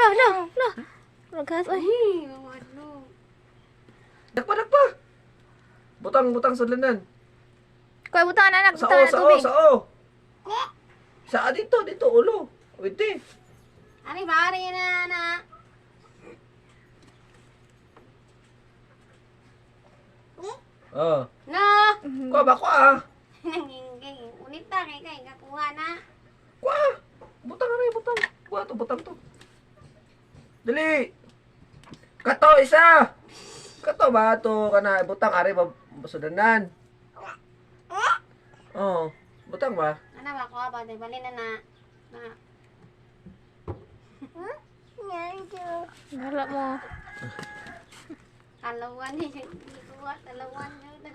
Lah. Lagas ay. Ano? Dakpa. Butang sa lanan. Kuya butang anak, Sa butang na tubig. Sa dito, ulo. Wait. Ano bari na? Oh. No! Kuha ba kuha? Nangingging. Unit ta kay kakuha na. Kuha. Butang. Kuha to, butang to. Dali. Kato isa. Kato ba to kana butang ari ba sudanan? Oh, butang ba? Ano ba ko ba de bali na. Wala mo. Kalawan ni kuha, kalawan yun na.